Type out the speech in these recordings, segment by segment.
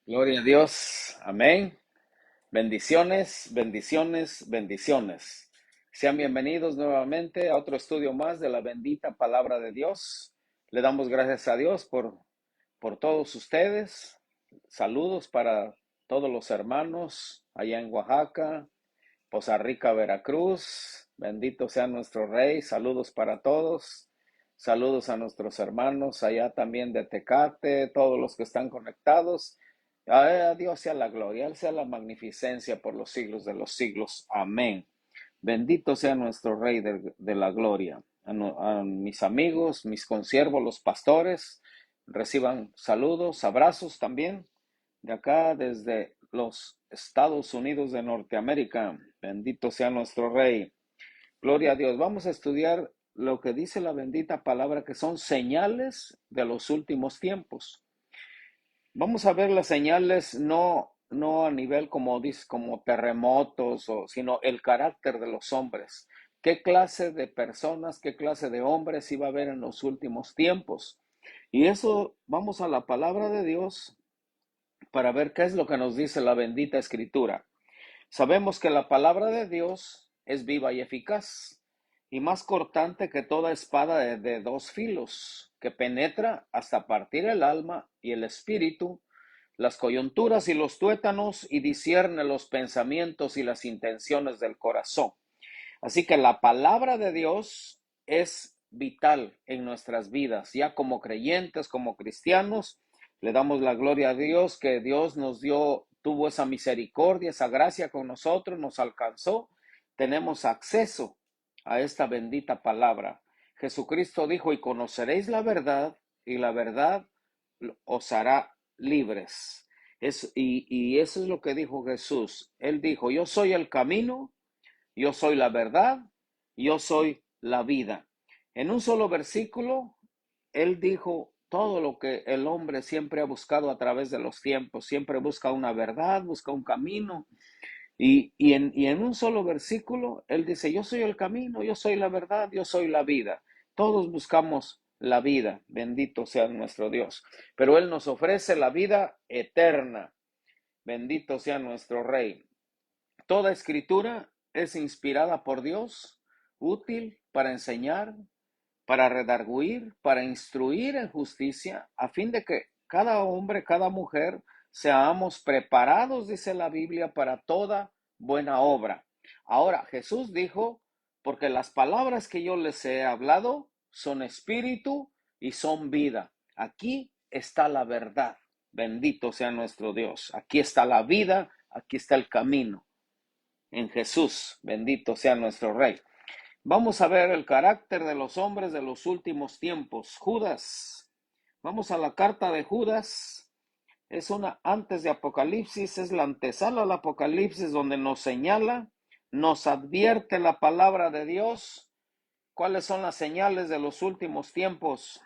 Gloria a Dios. Amén. Bendiciones, bendiciones, bendiciones. Sean bienvenidos nuevamente a otro estudio más de la bendita palabra de Dios. Le damos gracias a Dios por todos ustedes. Saludos para todos los hermanos allá en Oaxaca, Poza Rica, Veracruz. Bendito sea nuestro Rey. Saludos para todos. Saludos a nuestros hermanos allá también de Tecate, todos los que están conectados. A Dios sea la gloria, a Él sea la magnificencia por los siglos de los siglos. Amén. Bendito sea nuestro Rey de la gloria. A mis amigos, mis consiervos, los pastores, reciban saludos, abrazos también de acá desde los Estados Unidos de Norteamérica. Bendito sea nuestro Rey. Gloria a Dios. Vamos a estudiar lo que dice la bendita palabra, que son señales de los últimos tiempos. Vamos a ver las señales no a nivel como dice, como terremotos, sino el carácter de los hombres. ¿Qué clase de personas, qué clase de hombres iba a haber en los últimos tiempos? Y eso, vamos a la palabra de Dios para ver qué es lo que nos dice la bendita escritura. Sabemos que la palabra de Dios es viva y eficaz, y más cortante que toda espada de dos filos, que penetra hasta partir el alma y el espíritu, las coyunturas y los tuétanos, y discierne los pensamientos y las intenciones del corazón. Así que la palabra de Dios es vital en nuestras vidas, ya como creyentes, como cristianos. Le damos la gloria a Dios que Dios nos dio, tuvo esa misericordia, esa gracia con nosotros, nos alcanzó. Tenemos acceso a esta bendita palabra. Jesucristo dijo, y conoceréis la verdad, y la verdad os hará libres. Y eso es lo que dijo Jesús. Él dijo, yo soy el camino, yo soy la verdad, yo soy la vida. En un solo versículo, él dijo todo lo que el hombre siempre ha buscado a través de los tiempos. Siempre busca una verdad, busca un camino. Y en un solo versículo, él dice, yo soy el camino, yo soy la verdad, yo soy la vida. Todos buscamos la vida, bendito sea nuestro Dios. Pero él nos ofrece la vida eterna. Bendito sea nuestro Rey. Toda escritura es inspirada por Dios, útil para enseñar, para redarguir, para instruir en justicia, a fin de que cada hombre, cada mujer, seamos preparados, dice la Biblia, para toda buena obra. Ahora, Jesús dijo, porque las palabras que yo les he hablado son espíritu y son vida. Aquí está la verdad. Bendito sea nuestro Dios. Aquí está la vida, aquí está el camino en Jesús. Bendito sea nuestro Rey. Vamos a ver el carácter de los hombres de los últimos tiempos. Judas. Vamos a la carta de Judas. Es una antes de Apocalipsis, es la antesala al Apocalipsis donde nos señala, nos advierte la palabra de Dios. ¿Cuáles son las señales de los últimos tiempos?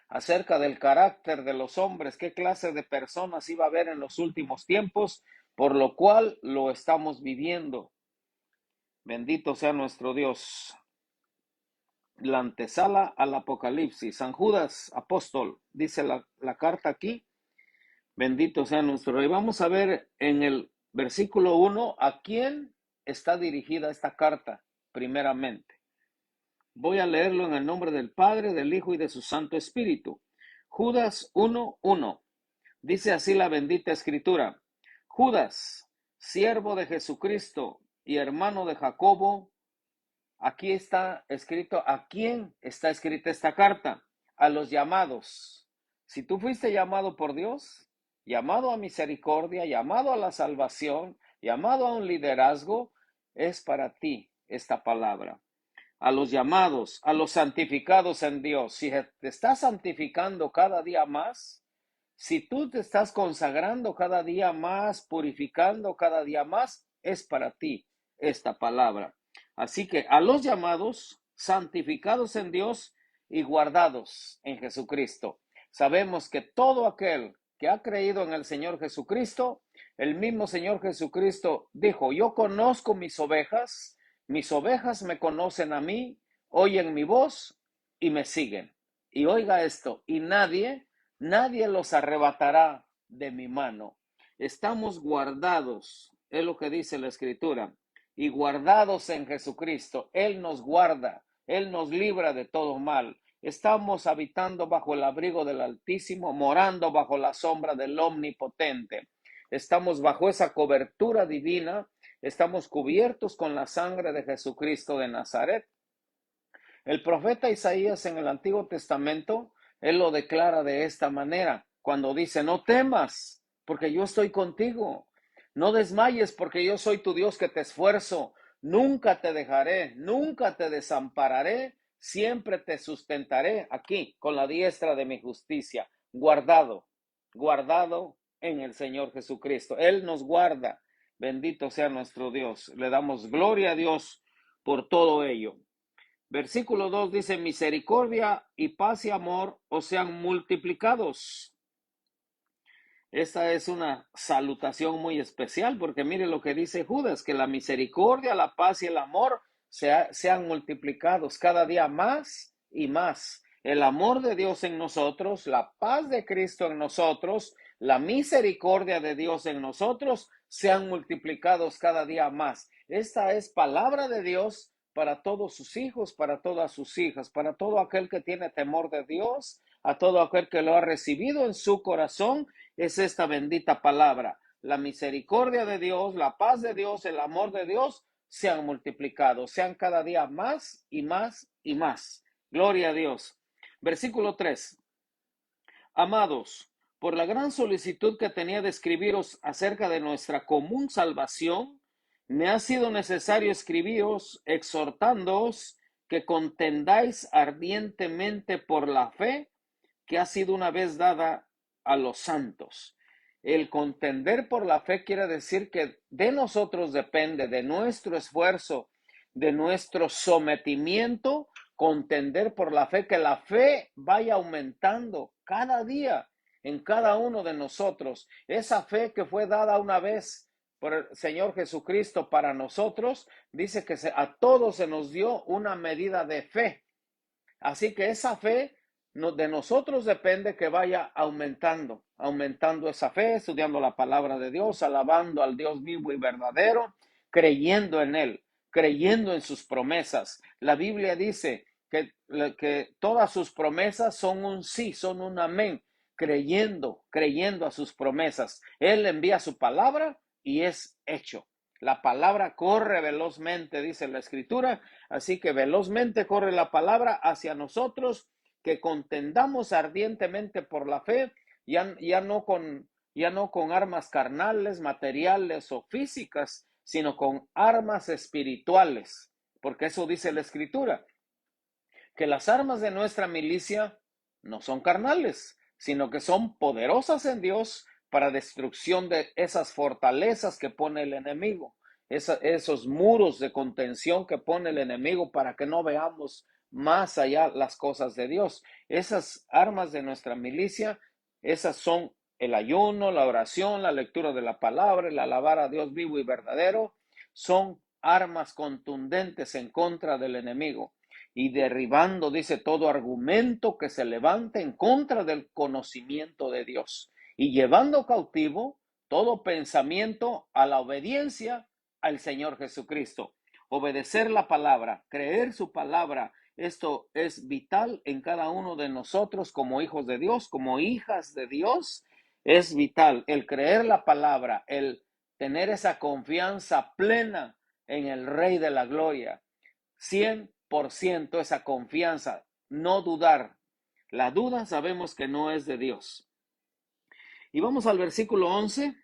Acerca del carácter de los hombres, qué clase de personas iba a haber en los últimos tiempos, por lo cual lo estamos viviendo. Bendito sea nuestro Dios. La antesala al Apocalipsis. San Judas, apóstol, dice la carta aquí. Bendito sea nuestro Rey. Vamos a ver en el versículo 1 a quién está dirigida esta carta, primeramente. Voy a leerlo en el nombre del Padre, del Hijo y de su Santo Espíritu. Judas 1:1. Dice así la bendita escritura. Judas, siervo de Jesucristo y hermano de Jacobo. Aquí está escrito, ¿a quién está escrita esta carta? A los llamados. Si tú fuiste llamado por Dios, llamado a misericordia, llamado a la salvación, llamado a un liderazgo, es para ti esta palabra. A los llamados, a los santificados en Dios. Si te estás santificando cada día más, si tú te estás consagrando cada día más, purificando cada día más, es para ti esta palabra. Así que a los llamados, santificados en Dios y guardados en Jesucristo. Sabemos que todo aquel que ha creído en el Señor Jesucristo, el mismo Señor Jesucristo dijo, yo conozco mis ovejas me conocen a mí, oyen mi voz y me siguen. Y oiga esto, y nadie los arrebatará de mi mano. Estamos guardados, es lo que dice la Escritura, y guardados en Jesucristo. Él nos guarda, Él nos libra de todo mal. Estamos habitando bajo el abrigo del Altísimo, morando bajo la sombra del Omnipotente. Estamos bajo esa cobertura divina, estamos cubiertos con la sangre de Jesucristo de Nazaret. El profeta Isaías en el Antiguo Testamento, él lo declara de esta manera, cuando dice, no temas, porque yo estoy contigo. No desmayes, porque yo soy tu Dios que te esfuerzo. Nunca te dejaré, nunca te desampararé, siempre te sustentaré aquí con la diestra de mi justicia, guardado, guardado en el Señor Jesucristo. Él nos guarda. Bendito sea nuestro Dios. Le damos gloria a Dios por todo ello. Versículo 2 dice, misericordia y paz y amor os sean multiplicados. Esta es una salutación muy especial porque mire lo que dice Judas, que la misericordia, la paz y el amor sean multiplicados cada día más y más. El amor de Dios en nosotros, la paz de Cristo en nosotros, la misericordia de Dios en nosotros sean multiplicados cada día más. Esta es palabra de Dios para todos sus hijos, para todas sus hijas, para todo aquel que tiene temor de Dios, a todo aquel que lo ha recibido en su corazón. Es esta bendita palabra. La misericordia de Dios, la paz de Dios, el amor de Dios sean multiplicados, sean cada día más y más y más. Gloria a Dios. Versículo 3. Amados, por la gran solicitud que tenía de escribiros acerca de nuestra común salvación, me ha sido necesario escribiros exhortándoos que contendáis ardientemente por la fe que ha sido una vez dada a los santos. El contender por la fe quiere decir que de nosotros depende, de nuestro esfuerzo, de nuestro sometimiento, contender por la fe, que la fe vaya aumentando cada día en cada uno de nosotros. Esa fe que fue dada una vez por el Señor Jesucristo para nosotros, dice que a todos se nos dio una medida de fe. Así que esa fe de nosotros depende que vaya aumentando esa fe, estudiando la palabra de Dios, alabando al Dios vivo y verdadero, creyendo en Él, creyendo en sus promesas. La Biblia dice que todas sus promesas son un sí, son un amén, creyendo a sus promesas. Él envía su palabra y es hecho. La palabra corre velozmente, dice la Escritura, así que velozmente corre la palabra hacia nosotros, que contendamos ardientemente por la fe, ya no con armas carnales, materiales o físicas, sino con armas espirituales, porque eso dice la Escritura, que las armas de nuestra milicia no son carnales, sino que son poderosas en Dios para destrucción de esas fortalezas que pone el enemigo, esos muros de contención que pone el enemigo para que no veamos más allá las cosas de Dios. Esas armas de nuestra milicia, esas son el ayuno, la oración, la lectura de la palabra, el alabar a Dios vivo y verdadero, son armas contundentes en contra del enemigo y derribando, dice, todo argumento que se levante en contra del conocimiento de Dios y llevando cautivo todo pensamiento a la obediencia al Señor Jesucristo. Obedecer la palabra, creer su palabra, esto es vital en cada uno de nosotros como hijos de Dios, como hijas de Dios. Es vital el creer la palabra, el tener esa confianza plena en el Rey de la Gloria. 100% esa confianza, no dudar. La duda sabemos que no es de Dios. Y vamos al versículo 11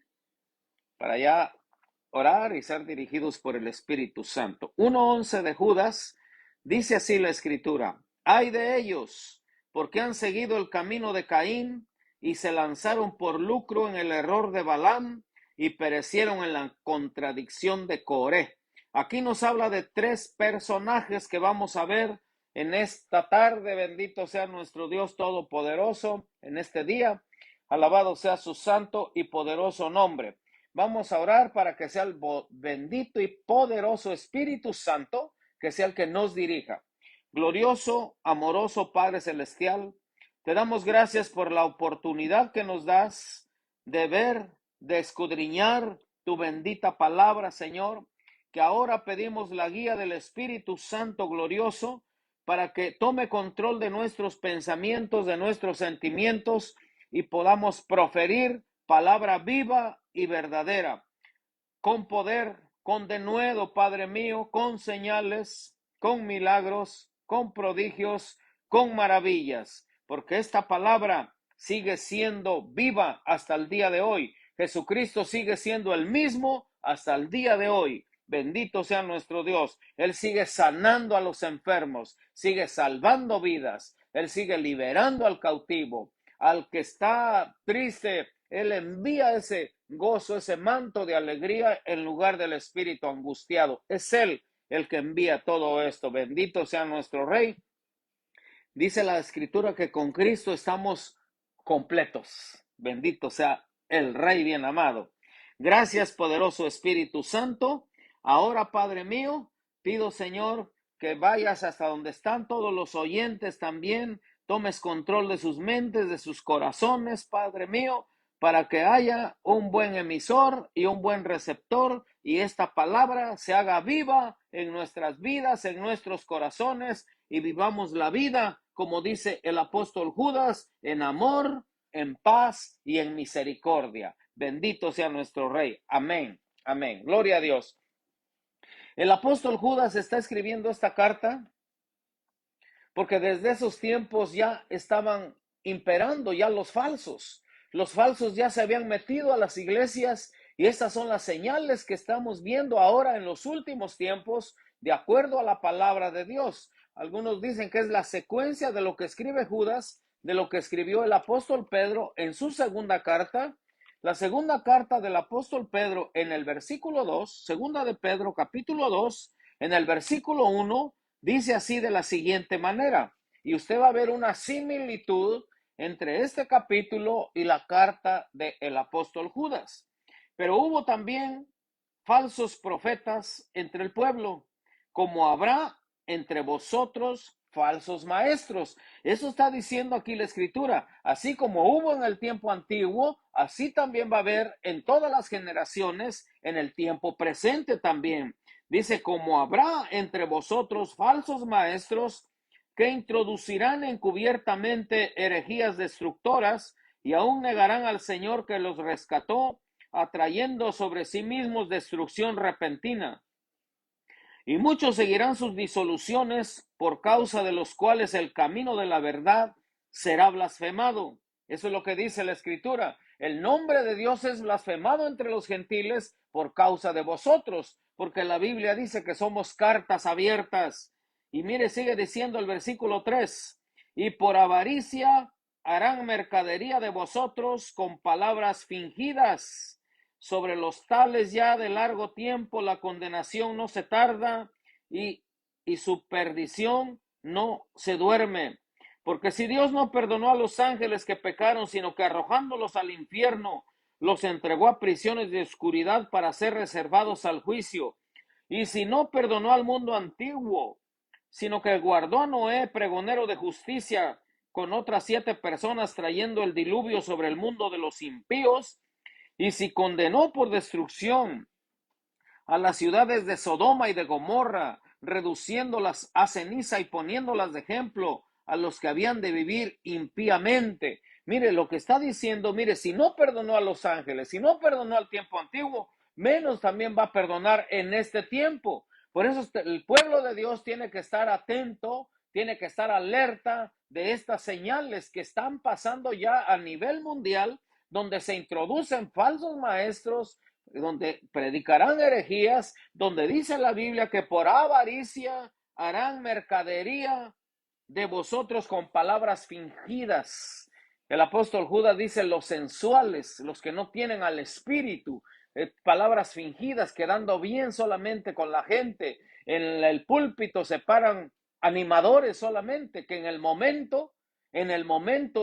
para ya orar y ser dirigidos por el Espíritu Santo. 1:11 de Judas dice así la Escritura: ay de ellos, porque han seguido el camino de Caín y se lanzaron por lucro en el error de Balaam y perecieron en la contradicción de Coré. Aquí nos habla de tres personajes que vamos a ver en esta tarde. Bendito sea nuestro Dios Todopoderoso en este día. Alabado sea su santo y poderoso nombre. Vamos a orar para que sea el bendito y poderoso Espíritu Santo, que sea el que nos dirija. Glorioso, amoroso Padre Celestial, te damos gracias por la oportunidad que nos das de ver, de escudriñar tu bendita palabra, Señor, que ahora pedimos la guía del Espíritu Santo glorioso para que tome control de nuestros pensamientos, de nuestros sentimientos y podamos proferir palabra viva y verdadera, con poder, con denuedo, Padre mío, con señales, con milagros, con prodigios, con maravillas, porque esta palabra sigue siendo viva hasta el día de hoy. Jesucristo sigue siendo el mismo hasta el día de hoy. Bendito sea nuestro Dios. Él sigue sanando a los enfermos, sigue salvando vidas, Él sigue liberando al cautivo, al que está triste. Él envía ese gozo, ese manto de alegría en lugar del espíritu angustiado. Es Él el que envía todo esto. Bendito sea nuestro Rey. Dice la Escritura que con Cristo estamos completos. Bendito sea el Rey bien amado. Gracias, poderoso Espíritu Santo. Ahora, Padre mío, pido, Señor, que vayas hasta donde están todos los oyentes también. Tomes control de sus mentes, de sus corazones, Padre mío, para que haya un buen emisor y un buen receptor y esta palabra se haga viva en nuestras vidas, en nuestros corazones y vivamos la vida, como dice el apóstol Judas, en amor, en paz y en misericordia. Bendito sea nuestro Rey. Amén. Amén. Gloria a Dios. El apóstol Judas está escribiendo esta carta porque desde esos tiempos ya estaban imperando ya los falsos. Los falsos ya se habían metido a las iglesias y estas son las señales que estamos viendo ahora en los últimos tiempos de acuerdo a la palabra de Dios. Algunos dicen que es la secuencia de lo que escribe Judas, de lo que escribió el apóstol Pedro en su segunda carta. La segunda carta del apóstol Pedro en el versículo 2, segunda de Pedro capítulo 2, en el versículo 1, dice así de la siguiente manera, y usted va a ver una similitud entre este capítulo y la carta del apóstol Judas. Pero hubo también falsos profetas entre el pueblo, como habrá entre vosotros falsos maestros. Eso está diciendo aquí la escritura. Así como hubo en el tiempo antiguo, así también va a haber en todas las generaciones, en el tiempo presente también. Dice, como habrá entre vosotros falsos maestros que introducirán encubiertamente herejías destructoras y aún negarán al Señor que los rescató, atrayendo sobre sí mismos destrucción repentina. Y muchos seguirán sus disoluciones, por causa de los cuales el camino de la verdad será blasfemado. Eso es lo que dice la Escritura. El nombre de Dios es blasfemado entre los gentiles por causa de vosotros, porque la Biblia dice que somos cartas abiertas. Y mire, sigue diciendo el versículo 3, y por avaricia harán mercadería de vosotros con palabras fingidas. Sobre los tales ya de largo tiempo la condenación no se tarda y, su perdición no se duerme. Porque si Dios no perdonó a los ángeles que pecaron, sino que arrojándolos al infierno, los entregó a prisiones de oscuridad para ser reservados al juicio. Y si no perdonó al mundo antiguo, sino que guardó a Noé, pregonero de justicia, con otras 7 personas trayendo el diluvio sobre el mundo de los impíos, y si condenó por destrucción a las ciudades de Sodoma y de Gomorra, reduciéndolas a ceniza y poniéndolas de ejemplo a los que habían de vivir impíamente. Mire lo que está diciendo, mire, si no perdonó a los ángeles, si no perdonó al tiempo antiguo, menos también va a perdonar en este tiempo. Por eso el pueblo de Dios tiene que estar atento, tiene que estar alerta de estas señales que están pasando ya a nivel mundial, donde se introducen falsos maestros, donde predicarán herejías, donde dice la Biblia que por avaricia harán mercadería de vosotros con palabras fingidas. El apóstol Judas dice los sensuales, los que no tienen al Espíritu, palabras fingidas, quedando bien solamente con la gente. En el púlpito se paran animadores solamente, que en el momento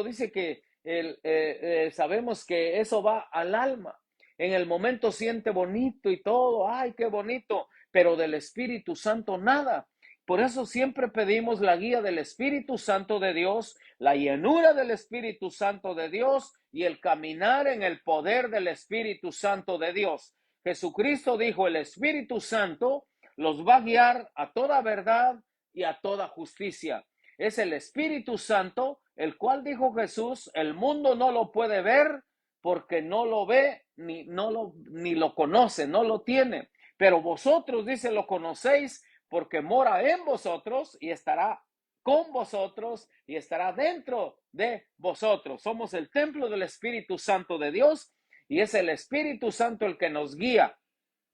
dice que sabemos que eso va al alma. En el momento siente bonito y todo, ay, qué bonito, pero del Espíritu Santo nada. Por eso siempre pedimos la guía del Espíritu Santo de Dios, la llenura del Espíritu Santo de Dios y el caminar en el poder del Espíritu Santo de Dios. Jesucristo dijo, el Espíritu Santo los va a guiar a toda verdad y a toda justicia. Es el Espíritu Santo, el cual dijo Jesús, el mundo no lo puede ver porque no lo ve ni lo conoce, no lo tiene. Pero vosotros, dice, lo conocéis porque mora en vosotros y estará con vosotros y estará dentro de vosotros. Somos el templo del Espíritu Santo de Dios y es el Espíritu Santo el que nos guía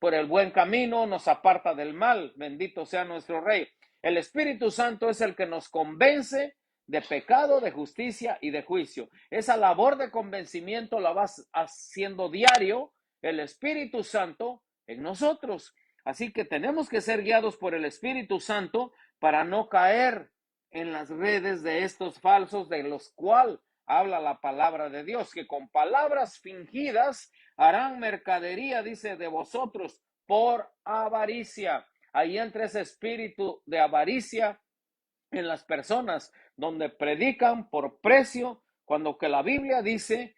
por el buen camino, nos aparta del mal. Bendito sea nuestro Rey. El Espíritu Santo es el que nos convence de pecado, de justicia y de juicio. Esa labor de convencimiento la vas haciendo diario el Espíritu Santo en nosotros. Así que tenemos que ser guiados por el Espíritu Santo para no caer en las redes de estos falsos de los cuales habla la palabra de Dios, que con palabras fingidas harán mercadería, dice, de vosotros por avaricia. Ahí entra ese espíritu de avaricia en las personas, donde predican por precio, cuando que la Biblia dice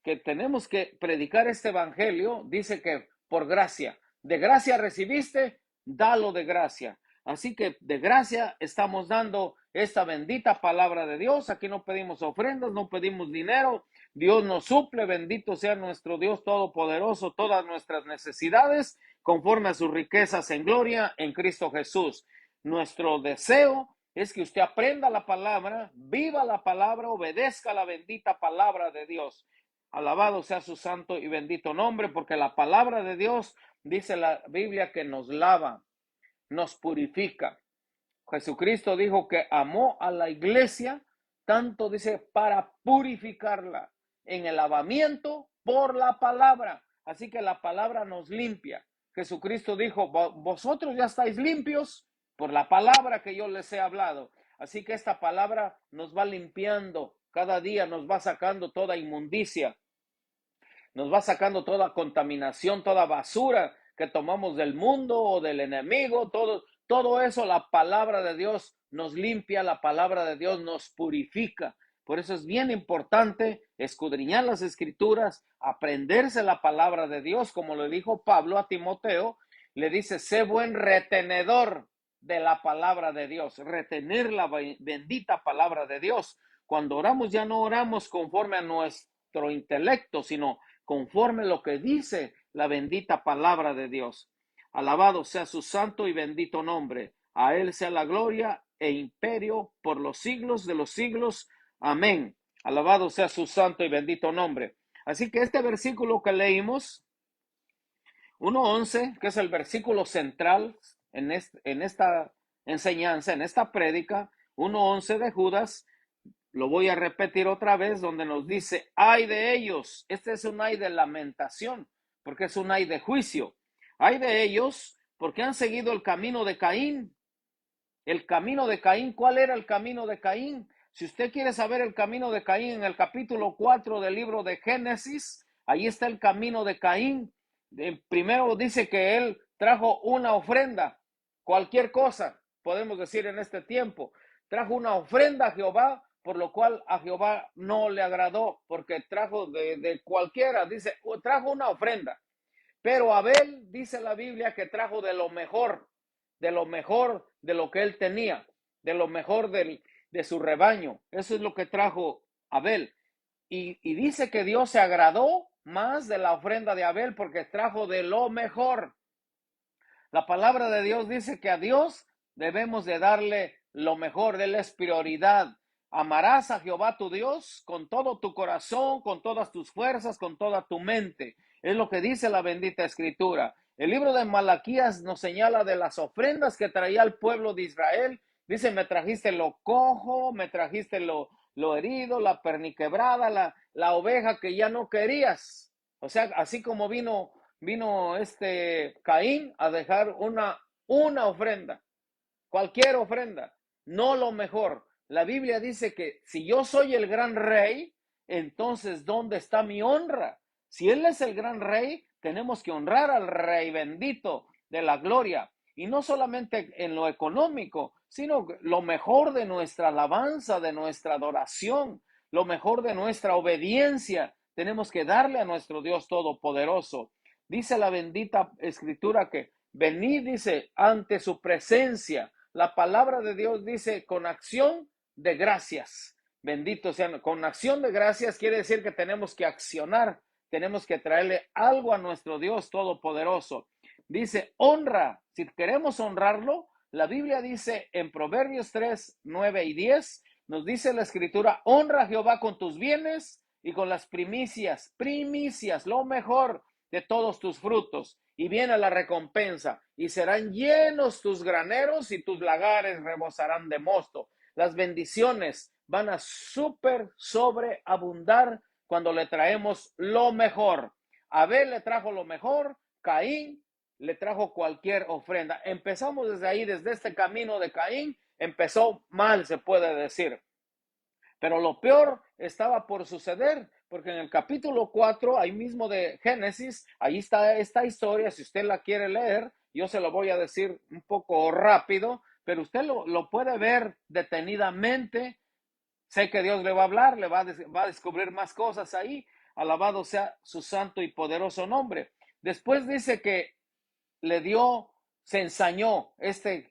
que tenemos que predicar este evangelio, dice que por gracia. De gracia recibiste, dalo de gracia. Así que de gracia estamos dando esta bendita palabra de Dios. Aquí no pedimos ofrendas, no pedimos dinero. Dios nos suple, bendito sea nuestro Dios Todopoderoso, todas nuestras necesidades, conforme a sus riquezas en gloria en Cristo Jesús. Nuestro deseo es que usted aprenda la palabra, viva la palabra, obedezca la bendita palabra de Dios. Alabado sea su santo y bendito nombre, porque la palabra de Dios, dice la Biblia, que nos lava, nos purifica. Jesucristo dijo que amó a la iglesia, tanto dice, para purificarla en el lavamiento por la palabra. Así que la palabra nos limpia. Jesucristo dijo, vosotros ya estáis limpios por la palabra que yo les he hablado. Así que esta palabra nos va limpiando, cada día nos va sacando toda inmundicia, nos va sacando toda contaminación, toda basura que tomamos del mundo o del enemigo, todo eso, la palabra de Dios nos limpia, la palabra de Dios nos purifica. Por eso es bien importante escudriñar las escrituras, aprenderse la palabra de Dios, como le dijo Pablo a Timoteo, le dice, sé buen retenedor de la palabra de Dios, retener la bendita palabra de Dios. Cuando oramos ya no oramos conforme a nuestro intelecto, sino conforme a lo que dice la bendita palabra de Dios. Alabado sea su santo y bendito nombre. A él sea la gloria e imperio por los siglos de los siglos. Amén. Alabado sea su santo y bendito nombre. Así que este versículo que leímos, 1:11, que es el versículo central en esta enseñanza, en esta prédica, 1:11 de Judas, lo voy a repetir otra vez, donde nos dice, ay de ellos. Este es un ay de lamentación, porque es un ay de juicio. Ay de ellos, porque han seguido el camino de Caín. El camino de Caín, ¿cuál era el camino de Caín? Si usted quiere saber el camino de Caín, en el capítulo 4 del libro de Génesis, ahí está el camino de Caín. Primero dice que él trajo una ofrenda, cualquier cosa, podemos decir en este tiempo. Trajo una ofrenda a Jehová, por lo cual a Jehová no le agradó, porque trajo de cualquiera, dice, trajo una ofrenda. Pero Abel, dice la Biblia, que trajo de lo mejor de lo que él tenía, de lo mejor de su rebaño. Eso es lo que trajo Abel. Y dice que Dios se agradó más de la ofrenda de Abel porque trajo de lo mejor. La palabra de Dios dice que a Dios debemos de darle lo mejor. Él es prioridad. Amarás a Jehová tu Dios con todo tu corazón, con todas tus fuerzas, con toda tu mente. Es lo que dice la bendita escritura. El libro de Malaquías nos señala de las ofrendas que traía el pueblo de Israel. Dice, me trajiste lo cojo, me trajiste lo herido, la perniquebrada, la oveja que ya no querías. O sea, así como vino Caín a dejar una ofrenda, cualquier ofrenda, no lo mejor. La Biblia dice que si yo soy el gran rey, entonces ¿dónde está mi honra? Si él es el gran rey, tenemos que honrar al rey bendito de la gloria. Y no solamente en lo económico, sino lo mejor de nuestra alabanza, de nuestra adoración, lo mejor de nuestra obediencia. Tenemos que darle a nuestro Dios Todopoderoso. Dice la bendita Escritura que venid, dice, ante su presencia. La palabra de Dios dice con acción de gracias. Bendito sea, con acción de gracias quiere decir que tenemos que accionar, tenemos que traerle algo a nuestro Dios Todopoderoso. Dice, honra, si queremos honrarlo, la Biblia dice en Proverbios 3, 9 y 10, nos dice la Escritura, honra a Jehová con tus bienes y con las primicias, lo mejor de todos tus frutos, y viene la recompensa, y serán llenos tus graneros y tus lagares rebosarán de mosto. Las bendiciones van a sobreabundar cuando le traemos lo mejor. Abel le trajo lo mejor, Caín le trajo cualquier ofrenda. Empezamos desde ahí, desde este camino de Caín, empezó mal, se puede decir. Pero lo peor estaba por suceder, porque en el capítulo 4, ahí mismo de Génesis, ahí está esta historia, si usted la quiere leer, yo se lo voy a decir un poco rápido, pero usted lo puede ver detenidamente. Sé que Dios le va a hablar, le va a descubrir más cosas ahí. Alabado sea su santo y poderoso nombre. Después dice que se ensañó,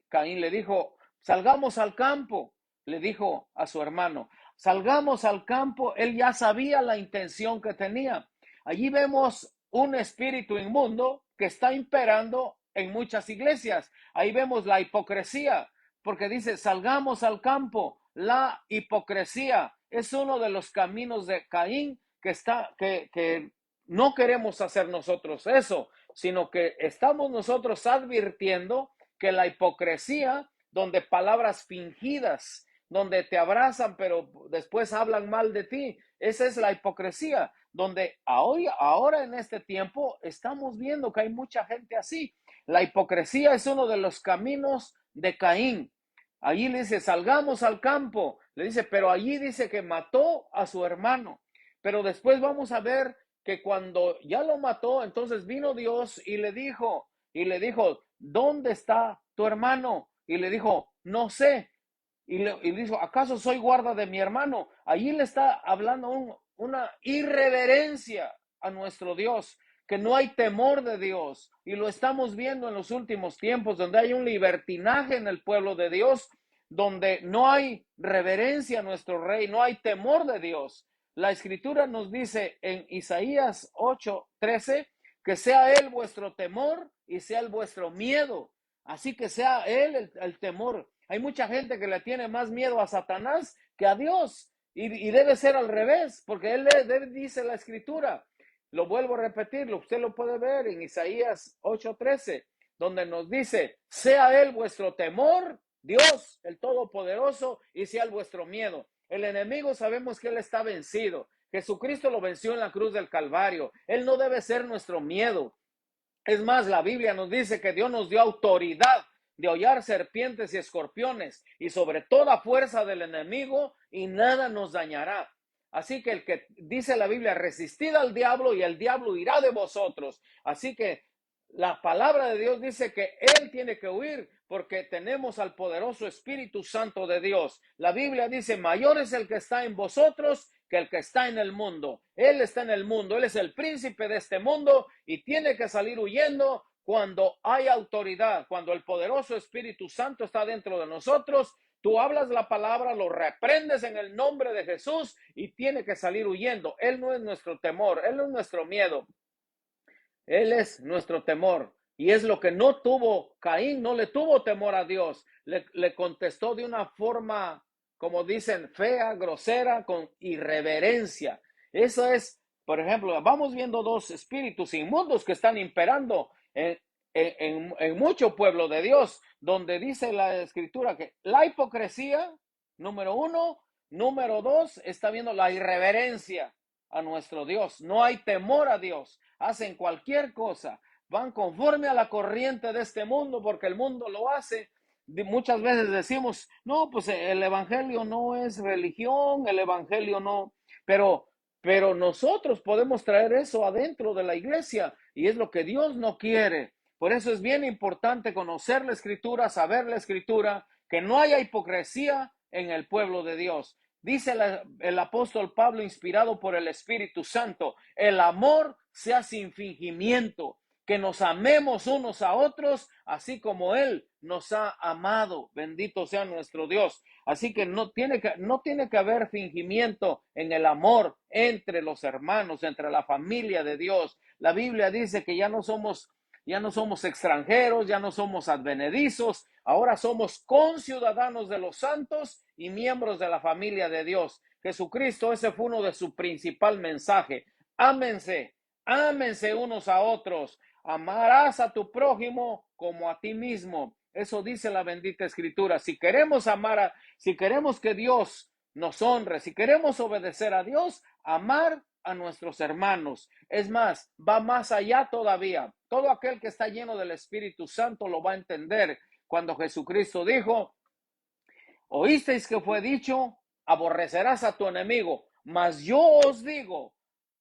Caín le dijo, salgamos al campo, le dijo a su hermano, salgamos al campo. Él ya sabía la intención que tenía. Allí vemos un espíritu inmundo que está imperando en muchas iglesias. Ahí vemos la hipocresía, porque dice, salgamos al campo. La hipocresía es uno de los caminos de Caín que no queremos hacer nosotros eso, sino que estamos nosotros advirtiendo que la hipocresía, donde palabras fingidas, donde te abrazan pero después hablan mal de ti, esa es la hipocresía, donde ahora en este tiempo estamos viendo que hay mucha gente así. La hipocresía es uno de los caminos de Caín. Allí le dice, salgamos al campo, le dice, pero allí dice que mató a su hermano. Pero después vamos a ver que cuando ya lo mató, entonces vino Dios y le dijo, ¿dónde está tu hermano? Y le dijo, no sé. Y le dijo, ¿acaso soy guarda de mi hermano? Allí le está hablando una irreverencia a nuestro Dios, que no hay temor de Dios. Y lo estamos viendo en los últimos tiempos, donde hay un libertinaje en el pueblo de Dios, donde no hay reverencia a nuestro Rey, no hay temor de Dios. La Escritura nos dice en Isaías 8:13 que sea Él vuestro temor y sea Él vuestro miedo. Así que sea Él el temor. Hay mucha gente que le tiene más miedo a Satanás que a Dios. Y debe ser al revés, porque Él dice la Escritura. Lo vuelvo a repetirlo, usted lo puede ver en Isaías 8:13, donde nos dice, sea Él vuestro temor, Dios, el Todopoderoso, y sea Él vuestro miedo. El enemigo sabemos que Él está vencido. Jesucristo lo venció en la cruz del Calvario. Él no debe ser nuestro miedo. Es más, la Biblia nos dice que Dios nos dio autoridad de hollar serpientes y escorpiones y sobre toda fuerza del enemigo, y nada nos dañará. Así que el que dice la Biblia, resistid al diablo y el diablo irá de vosotros. Así que la palabra de Dios dice que Él tiene que huir porque tenemos al poderoso Espíritu Santo de Dios. La Biblia dice, mayor es el que está en vosotros que el que está en el mundo. Él está en el mundo, Él es el príncipe de este mundo y tiene que salir huyendo cuando hay autoridad, cuando el poderoso Espíritu Santo está dentro de nosotros. Tú hablas la palabra, lo reprendes en el nombre de Jesús y tiene que salir huyendo. Él no es nuestro temor, Él no es nuestro miedo. Él es nuestro temor. Y es lo que no tuvo Caín, no le tuvo temor a Dios. Le contestó de una forma, como dicen, fea, grosera, con irreverencia. Eso es, por ejemplo, vamos viendo dos espíritus inmundos que están imperando en mucho pueblo de Dios, donde dice la Escritura que la hipocresía, número uno, número dos, está viendo la irreverencia a nuestro Dios. No hay temor a Dios. Hacen cualquier cosa. Van conforme a la corriente de este mundo porque el mundo lo hace. Muchas veces decimos, no, pues el evangelio no es religión, el evangelio no, pero nosotros podemos traer eso adentro de la iglesia y es lo que Dios no quiere. Por eso es bien importante conocer la Escritura, saber la Escritura, que no haya hipocresía en el pueblo de Dios. Dice el apóstol Pablo, inspirado por el Espíritu Santo, el amor sea sin fingimiento, que nos amemos unos a otros, así como Él nos ha amado. Bendito sea nuestro Dios. Así que no tiene que haber fingimiento en el amor entre los hermanos, entre la familia de Dios. La Biblia dice que ya no somos extranjeros, ya no somos advenedizos, ahora somos conciudadanos de los santos y miembros de la familia de Dios. Jesucristo, ese fue uno de su principal mensaje. Ámense, ámense unos a otros. Amarás a tu prójimo como a ti mismo. Eso dice la bendita Escritura. Si queremos si queremos que Dios nos honre, si queremos obedecer a Dios, amar a nuestros hermanos. Es más, va más allá todavía. Todo aquel que está lleno del Espíritu Santo lo va a entender cuando Jesucristo dijo, oísteis que fue dicho, aborrecerás a tu enemigo, mas yo os digo,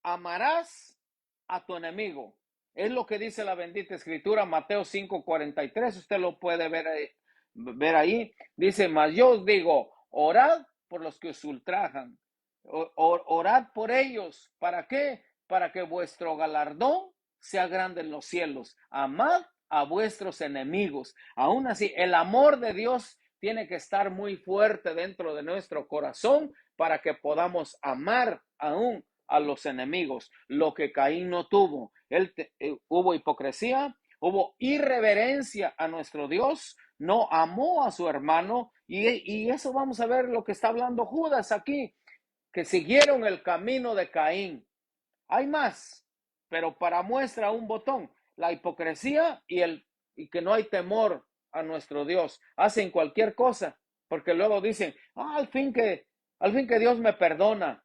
amarás a tu enemigo. Es lo que dice la bendita Escritura, Mateo 5:43, usted lo puede ver ahí. Dice, mas yo os digo, orad por los que os ultrajan, orad por ellos. ¿Para qué? Para que vuestro galardón sea grande en los cielos. Amad a vuestros enemigos. Aún así, el amor de Dios tiene que estar muy fuerte dentro de nuestro corazón para que podamos amar aún a los enemigos. Lo que Caín no tuvo. Hubo hipocresía, hubo irreverencia a nuestro Dios, no amó a su hermano y eso vamos a ver lo que está hablando Judas aquí, que siguieron el camino de Caín. Hay más, pero para muestra un botón, la hipocresía y que no hay temor a nuestro Dios. Hacen cualquier cosa, porque luego dicen, al fin que Dios me perdona.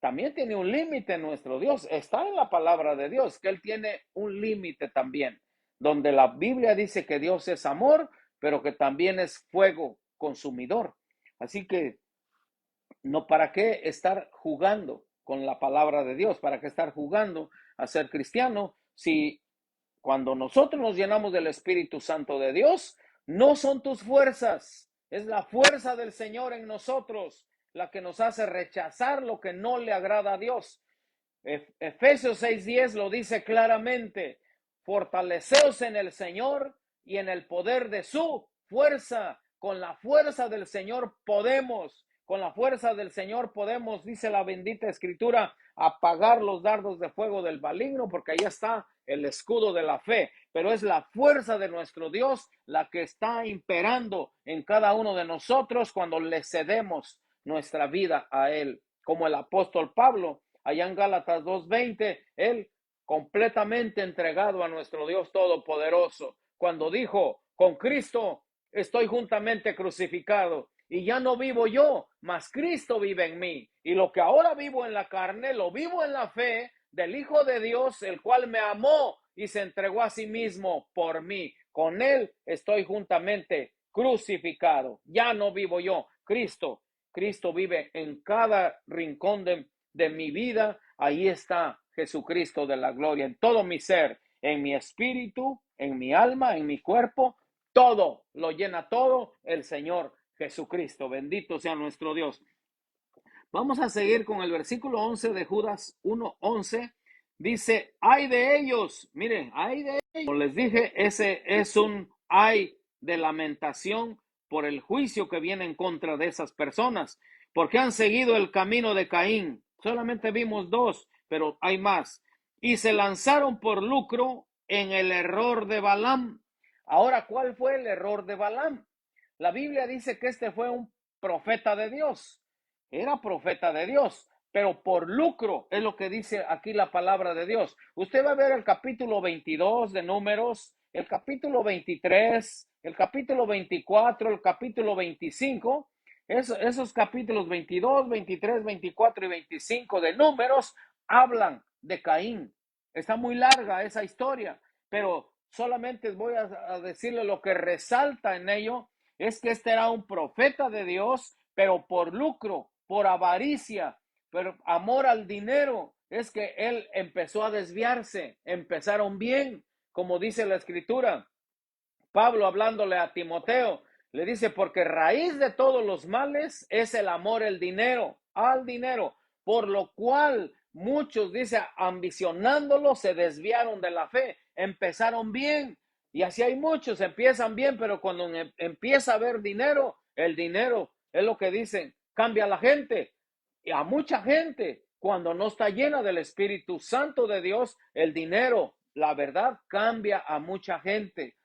También tiene un límite nuestro Dios. Está en la palabra de Dios, que Él tiene un límite también, donde la Biblia dice que Dios es amor, pero que también es fuego consumidor. Así que no, ¿para qué estar jugando con la palabra de Dios? ¿Para qué estar jugando a ser cristiano si cuando nosotros nos llenamos del Espíritu Santo de Dios, no son tus fuerzas, es la fuerza del Señor en nosotros la que nos hace rechazar lo que no le agrada a Dios? Efesios 6:10 lo dice claramente, fortaleceos en el Señor y en el poder de su fuerza. Con la fuerza del Señor podemos, con la fuerza del Señor podemos, dice la bendita Escritura, apagar los dardos de fuego del maligno, porque ahí está el escudo de la fe. Pero es la fuerza de nuestro Dios la que está imperando en cada uno de nosotros cuando le cedemos nuestra vida a Él. Como el apóstol Pablo, allá en Gálatas 2:20, él completamente entregado a nuestro Dios Todopoderoso, cuando dijo, con Cristo estoy juntamente crucificado y ya no vivo yo, mas Cristo vive en mí. Y lo que ahora vivo en la carne, lo vivo en la fe del Hijo de Dios, el cual me amó y se entregó a sí mismo por mí. Con Él estoy juntamente crucificado. Ya no vivo yo, Cristo vive en cada rincón de mi vida. Ahí está Jesucristo de la gloria, en todo mi ser, en mi espíritu, en mi alma, en mi cuerpo, todo, lo llena todo el Señor Jesucristo. Bendito sea nuestro Dios. Vamos a seguir con el versículo 11 de Judas 1:11. Dice, ay de ellos, mire, ay de ellos. Como les dije, ese es un ay de lamentación por el juicio que viene en contra de esas personas, porque han seguido el camino de Caín. Solamente vimos dos, pero hay más. Y se lanzaron por lucro en el error de Balaam. Ahora, ¿cuál fue el error de Balaam? La Biblia dice que este fue un profeta de Dios. Era profeta de Dios, pero por lucro es lo que dice aquí la palabra de Dios. Usted va a ver el capítulo 22 de Números, el capítulo 23, el capítulo 24, el capítulo 25. Esos capítulos 22, 23, 24 y 25 de Números hablan de Caín. Está muy larga esa historia, pero solamente voy a decirle lo que resalta en ello, es que este era un profeta de Dios, pero por lucro, por avaricia, por amor al dinero, es que él empezó a desviarse. Empezaron bien, como dice la Escritura. Pablo hablándole a Timoteo, le dice, porque raíz de todos los males es el amor al dinero, por lo cual muchos, dice, ambicionándolo, se desviaron de la fe, empezaron bien, y así hay muchos, empiezan bien, pero cuando empieza a haber dinero, el dinero es lo que dicen, cambia a la gente, y a mucha gente, cuando no está llena del Espíritu Santo de Dios, el dinero, la verdad, cambia a mucha gente.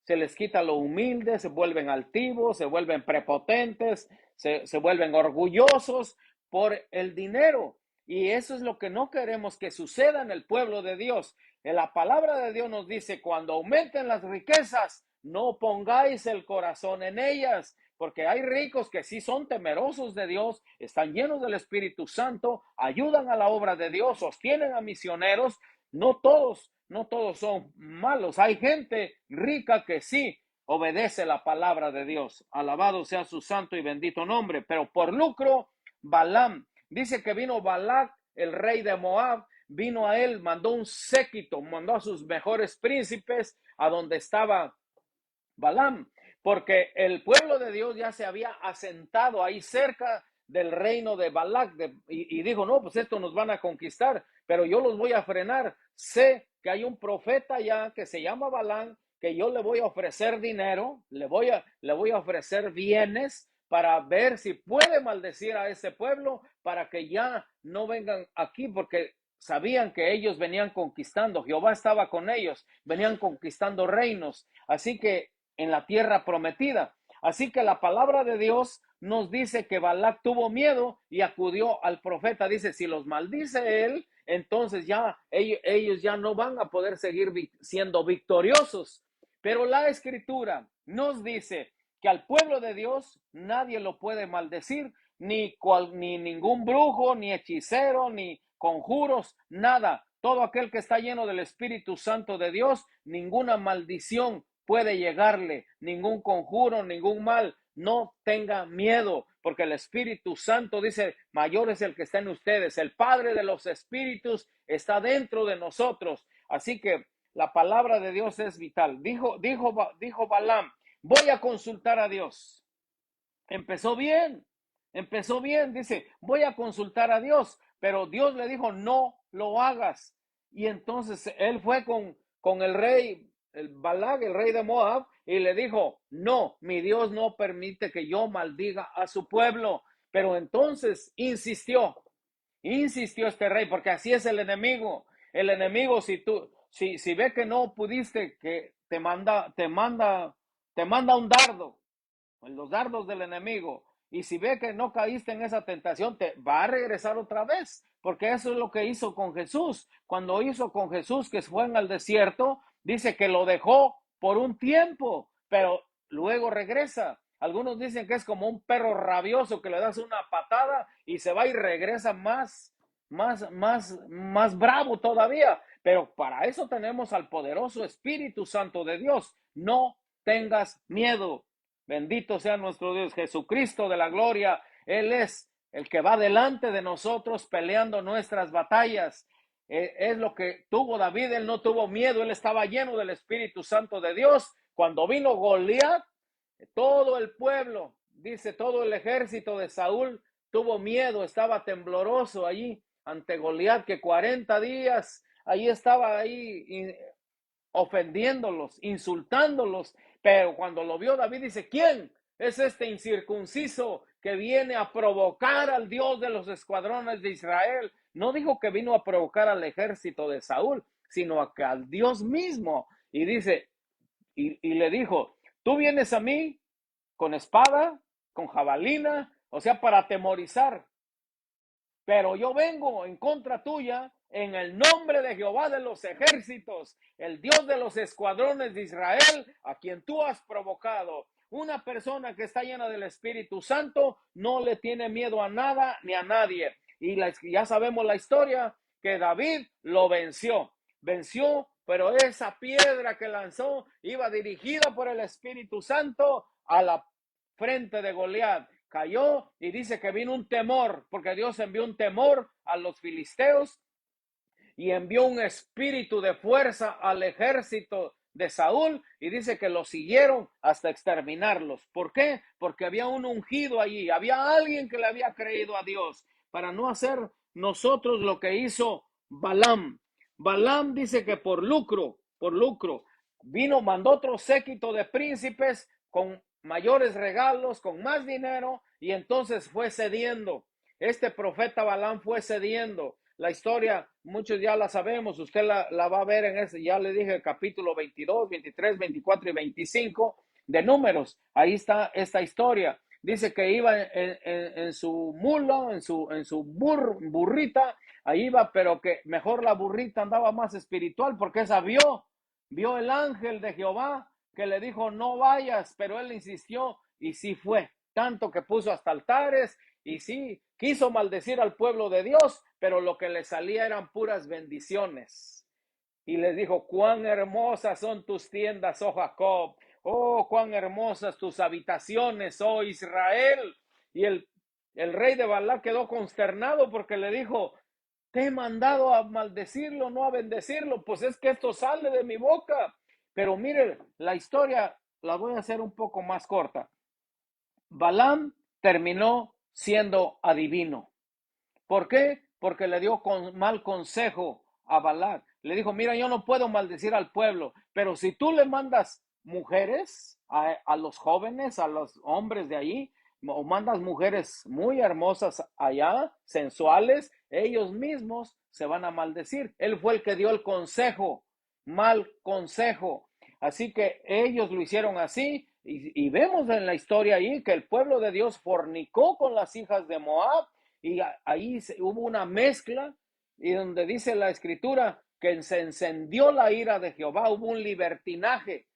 Se les quita lo humilde, se vuelven altivos, se vuelven prepotentes, se vuelven orgullosos por el dinero. Y eso es lo que no queremos que suceda en el pueblo de Dios. En la palabra de Dios nos dice, cuando aumenten las riquezas, no pongáis el corazón en ellas, porque hay ricos que sí son temerosos de Dios, están llenos del Espíritu Santo, ayudan a la obra de Dios, sostienen a misioneros. No todos son malos. Hay gente rica que sí obedece la palabra de Dios. Alabado sea su santo y bendito nombre. Pero por lucro, Balaam, dice que vino Balac, el rey de Moab, vino a él, mandó un séquito, mandó a sus mejores príncipes a donde estaba Balaam, porque el pueblo de Dios ya se había asentado ahí cerca del reino de Balac, y dijo, no, pues esto nos van a conquistar, pero yo los voy a frenar. Sé que hay un profeta ya que se llama Balaam, que yo le voy a ofrecer dinero, le voy a ofrecer bienes para ver si puede maldecir a ese pueblo, para que ya no vengan aquí, porque sabían que ellos venían conquistando, Jehová estaba con ellos, venían conquistando reinos, así que en la tierra prometida. Así que la palabra de Dios nos dice que Balac tuvo miedo y acudió al profeta. Dice, si los maldice él, entonces ya ellos ya no van a poder seguir siendo victoriosos. Pero la Escritura nos dice que al pueblo de Dios nadie lo puede maldecir, ni ningún brujo, ni hechicero, ni conjuros, nada. Todo aquel que está lleno del Espíritu Santo de Dios, ninguna maldición puede llegarle, ningún conjuro, ningún mal. No tenga miedo, porque el Espíritu Santo dice, mayor es el que está en ustedes. El Padre de los Espíritus está dentro de nosotros. Así que la palabra de Dios es vital. Dijo Balaam, voy a consultar a Dios. Empezó bien, dice, voy a consultar a Dios, pero Dios le dijo, no lo hagas. Y entonces él fue con el rey, el Balac, el rey de Moab, y le dijo, no, mi Dios no permite que yo maldiga a su pueblo. Pero entonces insistió este rey, porque así es el enemigo. El enemigo, si ve que no pudiste, que te manda un dardo, los dardos del enemigo, y si ve que no caíste en esa tentación, te va a regresar otra vez, porque eso es lo que hizo con Jesús. Cuando hizo con Jesús, que fue en el desierto, dice que lo dejó por un tiempo, pero luego regresa. Algunos dicen que es como un perro rabioso que le das una patada y se va y regresa más bravo todavía. Pero para eso tenemos al poderoso Espíritu Santo de Dios. No tengas miedo. Bendito sea nuestro Dios, Jesucristo de la gloria. Él es el que va delante de nosotros peleando nuestras batallas. Es lo que tuvo David. Él no tuvo miedo, él estaba lleno del Espíritu Santo de Dios. Cuando vino Goliat, todo el pueblo, dice, todo el ejército de Saúl tuvo miedo, estaba tembloroso allí ante Goliat, que 40 días ahí estaba ahí ofendiéndolos, insultándolos. Pero cuando lo vio David, dice, ¿quién es este incircunciso que viene a provocar al Dios de los escuadrones de Israel? No dijo que vino a provocar al ejército de Saúl, sino al Dios mismo. Y dice, y le dijo, tú vienes a mí con espada, con jabalina, o sea, para atemorizar, pero yo vengo en contra tuya en el nombre de Jehová de los ejércitos, el Dios de los escuadrones de Israel, a quien tú has provocado. Una persona que está llena del Espíritu Santo no le tiene miedo a nada ni a nadie. Y ya sabemos la historia, que David lo venció, pero esa piedra que lanzó iba dirigida por el Espíritu Santo a la frente de Goliat. Cayó y dice que vino un temor, porque Dios envió un temor a los filisteos, y envió un espíritu de fuerza al ejército de Saúl y dice que los siguieron hasta exterminarlos. ¿Por qué? Porque había un ungido allí, había alguien que le había creído a Dios para no hacer nosotros lo que hizo Balaam. Balaam dice que por lucro, vino, mandó otro séquito de príncipes con mayores regalos, con más dinero, y entonces fue cediendo. Este profeta Balaam fue cediendo. La historia, muchos ya la sabemos, usted la va a ver en ese, ya le dije, el capítulo 22, 23, 24 y 25 de Números. Ahí está esta historia. Dice que iba en su mula, en su burrita, ahí iba, pero que mejor la burrita andaba más espiritual porque esa vio el ángel de Jehová que le dijo no vayas, pero él insistió y sí fue, tanto que puso hasta altares y sí, quiso maldecir al pueblo de Dios, pero lo que le salía eran puras bendiciones. Y les dijo, cuán hermosas son tus tiendas, oh Jacob, oh, cuán hermosas tus habitaciones, oh Israel. Y el rey de Balac quedó consternado porque le dijo, te he mandado a maldecirlo, no a bendecirlo, pues es que esto sale de mi boca. Pero mire, la historia la voy a hacer un poco más corta. Balaam terminó siendo adivino. ¿Por qué? Porque le dio mal consejo a Balac. Le dijo, mira, yo no puedo maldecir al pueblo, pero si tú le mandas mujeres a los jóvenes, a los hombres de allí, o mandas mujeres muy hermosas allá, sensuales, ellos mismos se van a maldecir. Él fue el que dio el consejo, mal consejo. Así que ellos lo hicieron así y vemos en la historia ahí que el pueblo de Dios fornicó con las hijas de Moab y ahí hubo una mezcla y donde dice la escritura que se encendió la ira de Jehová, hubo un libertinaje,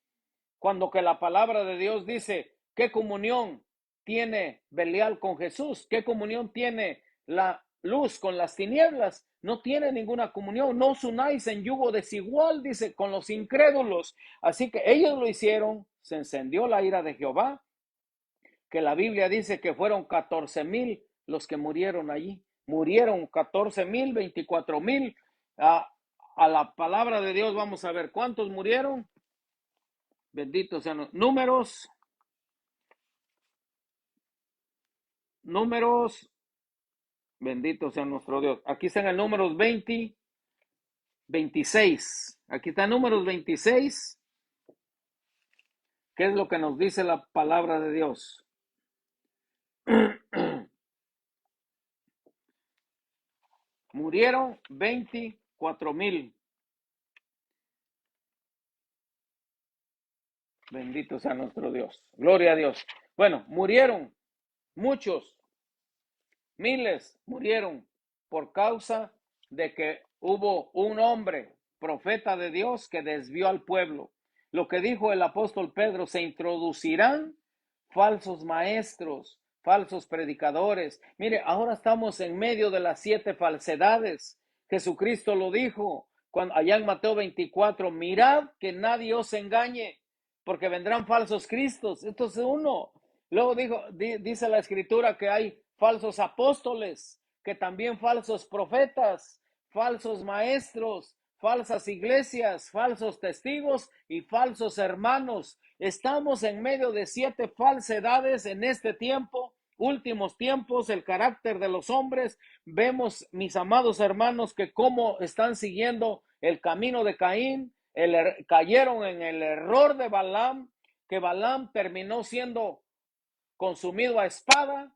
cuando que la palabra de Dios dice, ¿qué comunión tiene Belial con Jesús? ¿Qué comunión tiene la luz con las tinieblas? No tiene ninguna comunión, no os unáis en yugo desigual, dice, con los incrédulos. Así que ellos lo hicieron, se encendió la ira de Jehová, que la Biblia dice que fueron 14,000 los que murieron allí. Murieron 14,000, 24,000. A la palabra de Dios vamos a ver cuántos murieron. Benditos sean los números. Números. Bendito sea nuestro Dios. Aquí están el números 20, 26. Aquí está números 26. ¿Qué es lo que nos dice la palabra de Dios? Murieron 24,000. Bendito sea nuestro Dios. Gloria a Dios. Bueno, murieron muchos, miles murieron por causa de que hubo un hombre, profeta de Dios, que desvió al pueblo. Lo que dijo el apóstol Pedro, se introducirán falsos maestros, falsos predicadores. Mire, ahora estamos en medio de las 7 falsedades. Jesucristo lo dijo cuando, allá en Mateo 24, mirad que nadie os engañe, porque vendrán falsos cristos. Esto es uno. Luego dice la escritura que hay falsos apóstoles, que también falsos profetas, falsos maestros, falsas iglesias, falsos testigos y falsos hermanos. Estamos en medio de 7 falsedades en este tiempo, últimos tiempos, el carácter de los hombres. Vemos, mis amados hermanos, que cómo están siguiendo el camino de Caín, cayeron en el error de Balaam, que Balaam terminó siendo consumido a espada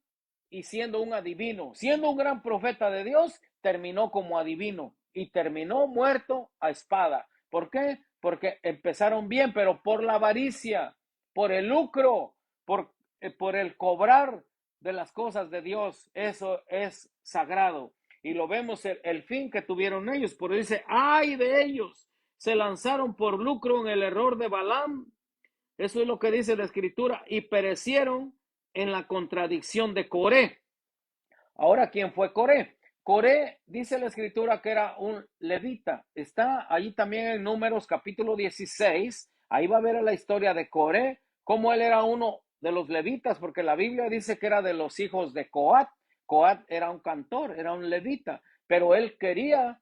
y siendo un adivino, siendo un gran profeta de Dios, terminó como adivino y terminó muerto a espada. ¿Por qué? Porque empezaron bien, pero por la avaricia, por el lucro, por el cobrar de las cosas de Dios. Eso es sagrado. Y lo vemos el fin que tuvieron ellos. Por eso dice, ay de ellos, se lanzaron por lucro en el error de Balaam. Eso es lo que dice la escritura. Y perecieron en la contradicción de Coré. Ahora, ¿quién fue Coré? Coré, dice la escritura que era un levita. Está allí también en Números capítulo 16. Ahí va a ver la historia de Coré, cómo él era uno de los levitas, porque la Biblia dice que era de los hijos de Coat. Coat era un cantor, era un levita, pero él quería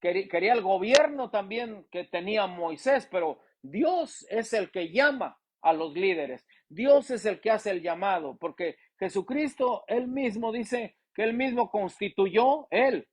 quería el gobierno también que tenía Moisés, pero Dios es el que llama a los líderes. Dios es el que hace el llamado, porque Jesucristo, él mismo dice que él mismo constituyó, el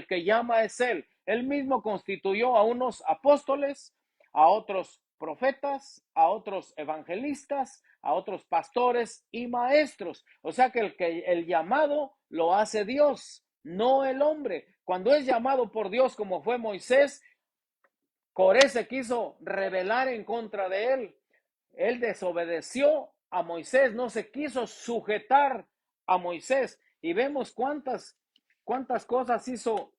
que llama es él. Él mismo constituyó a unos apóstoles, a otros profetas, a otros evangelistas, a otros pastores y maestros. O sea que el llamado lo hace Dios, no el hombre. Cuando es llamado por Dios, como fue Moisés, Coré se quiso rebelar en contra de él. Él desobedeció a Moisés, no se quiso sujetar a Moisés. Y vemos cuántas cosas hizo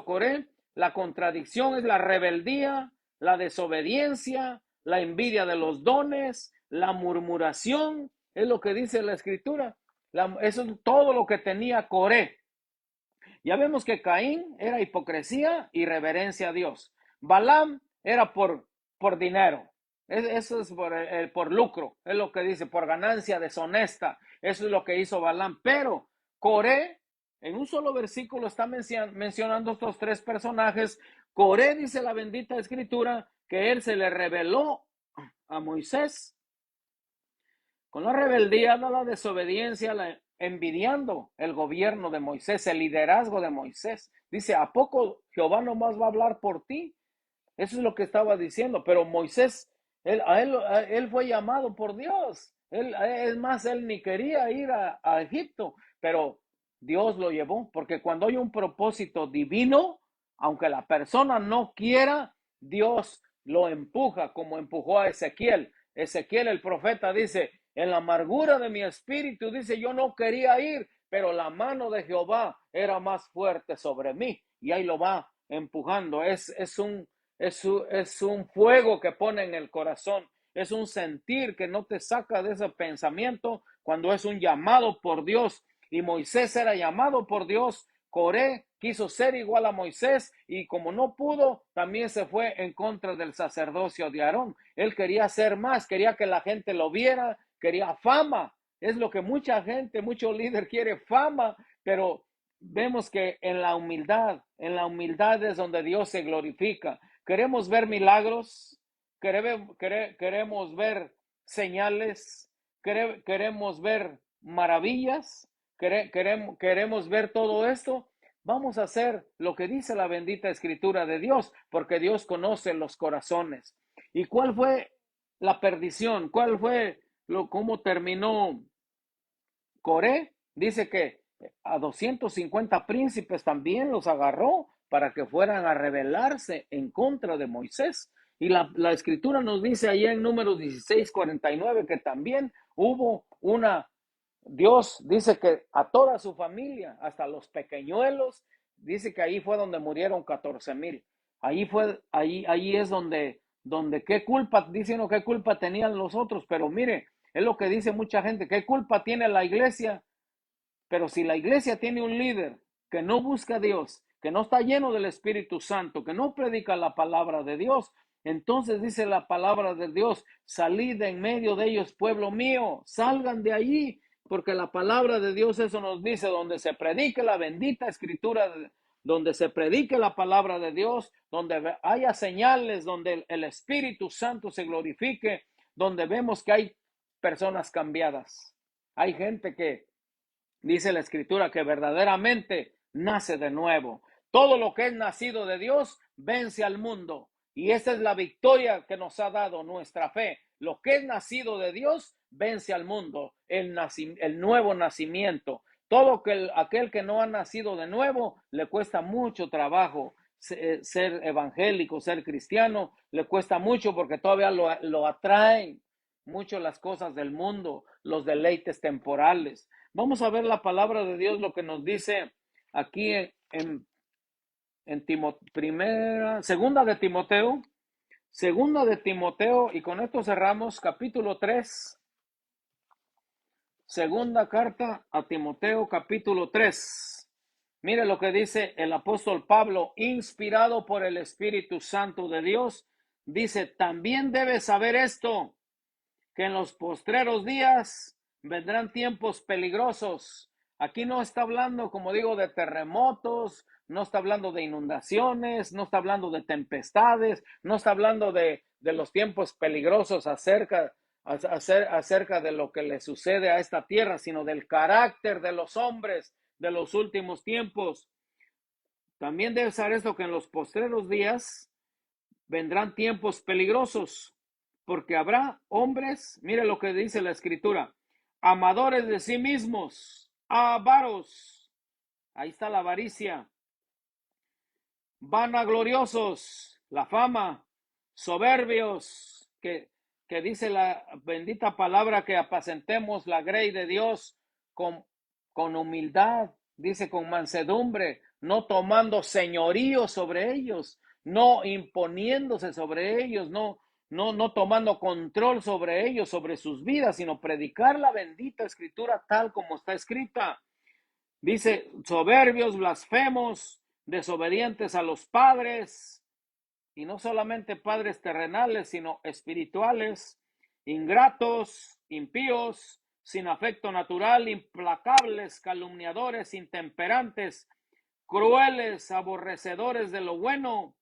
Coré. La contradicción es la rebeldía, la desobediencia, la envidia de los dones, la murmuración, es lo que dice la escritura. Eso es todo lo que tenía Coré. Ya vemos que Caín era hipocresía y reverencia a Dios. Balaam era por dinero. Eso es por lucro. Es lo que dice, por ganancia deshonesta. Eso es lo que hizo Balaam. Pero Coré, en un solo versículo está mencionando estos tres personajes. Coré, dice la bendita escritura, que él se le reveló a Moisés con la rebeldía, la desobediencia, envidiando el gobierno de Moisés, el liderazgo de Moisés. Dice, ¿a poco Jehová nomás va a hablar por ti? Eso es lo que estaba diciendo, pero Moisés, él fue llamado por Dios. Es más, él ni quería ir a Egipto, pero Dios lo llevó, porque cuando hay un propósito divino, aunque la persona no quiera, Dios lo empuja, como empujó a Ezequiel. Ezequiel, el profeta, dice, en la amargura de mi espíritu, dice, yo no quería ir, pero la mano de Jehová era más fuerte sobre mí, y ahí lo va empujando. Es un fuego que pone en el corazón, es un sentir que no te saca de ese pensamiento cuando es un llamado por Dios. Y Moisés era llamado por Dios. Coré quiso ser igual a Moisés y como no pudo, también se fue en contra del sacerdocio de Aarón. Él quería ser más, quería que la gente lo viera, quería fama. Es lo que mucha gente, mucho líder quiere, fama, pero vemos que en la humildad es donde Dios se glorifica. Queremos ver milagros, queremos ver señales, queremos ver maravillas, queremos ver todo esto. Vamos a hacer lo que dice la bendita escritura de Dios, porque Dios conoce los corazones. ¿Y cuál fue la perdición? ¿Cuál fue cómo terminó Coré? Dice que a 250 príncipes también los agarró para que fueran a rebelarse en contra de Moisés. Y la escritura nos dice allá en Números 16:49 que también hubo Dios dice que a toda su familia, hasta los pequeñuelos, dice que ahí fue donde murieron 14,000. Ahí es donde qué culpa, dicen qué culpa tenían los otros, pero mire, es lo que dice mucha gente, qué culpa tiene la iglesia. Pero si la iglesia tiene un líder que no busca a Dios, que no está lleno del Espíritu Santo, que no predica la palabra de Dios, entonces dice la palabra de Dios, salid de en medio de ellos, pueblo mío, salgan de allí, porque la palabra de Dios eso nos dice, donde se predique la bendita escritura, donde se predique la palabra de Dios, donde haya señales, donde el Espíritu Santo se glorifique, donde vemos que hay personas cambiadas. Hay gente que dice la escritura que verdaderamente nace de nuevo. Todo lo que es nacido de Dios vence al mundo. Y esa es la victoria que nos ha dado nuestra fe. Lo que es nacido de Dios vence al mundo. El nuevo nacimiento. Aquel que no ha nacido de nuevo le cuesta mucho trabajo ser evangélico, ser cristiano. Le cuesta mucho porque todavía lo atraen mucho las cosas del mundo, los deleites temporales. Vamos a ver la palabra de Dios, lo que nos dice aquí segunda de Timoteo, y con esto cerramos capítulo 3, segunda carta a Timoteo, capítulo 3. Mire lo que dice el apóstol Pablo, inspirado por el Espíritu Santo de Dios, dice, también debes saber esto, que en los postreros días vendrán tiempos peligrosos. Aquí no está hablando, como digo, de terremotos, no está hablando de inundaciones, no está hablando de tempestades, no está hablando de los tiempos peligrosos acerca de lo que le sucede a esta tierra, sino del carácter de los hombres de los últimos tiempos. También debe saber esto, que en los postreros días vendrán tiempos peligrosos, porque habrá hombres, mire lo que dice la Escritura, amadores de sí mismos, avaros, ahí está la avaricia, vanagloriosos, la fama, soberbios, que dice la bendita palabra que apacentemos la grey de Dios con humildad, dice con mansedumbre, no tomando señorío sobre ellos, no imponiéndose sobre ellos, no tomando control sobre ellos, sobre sus vidas, sino predicar la bendita escritura tal como está escrita. Dice, soberbios, blasfemos, desobedientes a los padres, y no solamente padres terrenales, sino espirituales, ingratos, impíos, sin afecto natural, implacables, calumniadores, intemperantes, crueles, aborrecedores de lo bueno.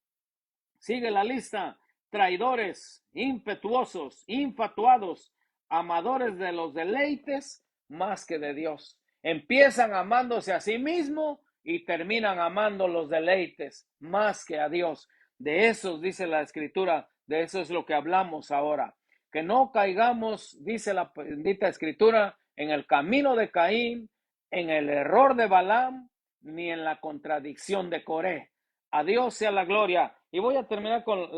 Sigue la lista: traidores, impetuosos, infatuados, amadores de los deleites más que de Dios. Empiezan amándose a sí mismo y terminan amando los deleites más que a Dios. De esos dice la Escritura, de eso es lo que hablamos ahora. Que no caigamos, dice la bendita Escritura, en el camino de Caín, en el error de Balaam, ni en la contradicción de Coré. A Dios sea la gloria. Y voy a terminar con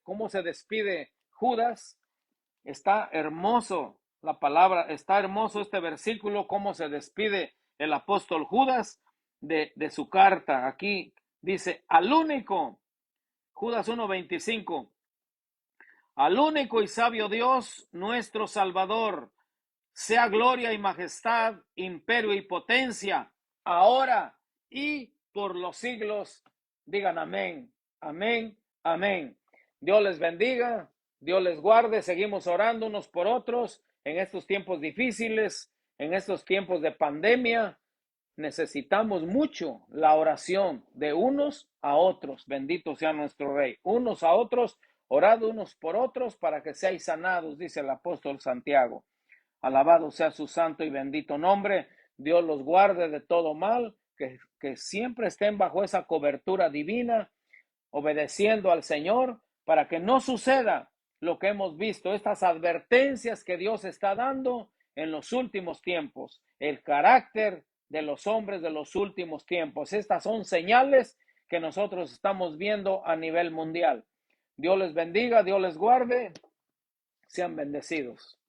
cómo se despide Judas. Está hermoso la palabra, está hermoso este versículo, cómo se despide el apóstol Judas de su carta. Aquí dice, al único, Judas 1:25, al único y sabio Dios, nuestro Salvador, sea gloria y majestad, imperio y potencia, ahora y por los siglos. Digan amén, amén, amén. Dios les bendiga, Dios les guarde. Seguimos orando unos por otros en estos tiempos difíciles, en estos tiempos de pandemia. Necesitamos mucho la oración de unos a otros. Bendito sea nuestro Rey. Unos a otros, orad unos por otros para que seáis sanados, dice el apóstol Santiago. Alabado sea su santo y bendito nombre. Dios los guarde de todo mal, que siempre estén bajo esa cobertura divina, obedeciendo al Señor, para que no suceda lo que hemos visto, estas advertencias que Dios está dando en los últimos tiempos, el carácter de los hombres de los últimos tiempos. Estas son señales que nosotros estamos viendo a nivel mundial. Dios les bendiga, Dios les guarde, sean bendecidos.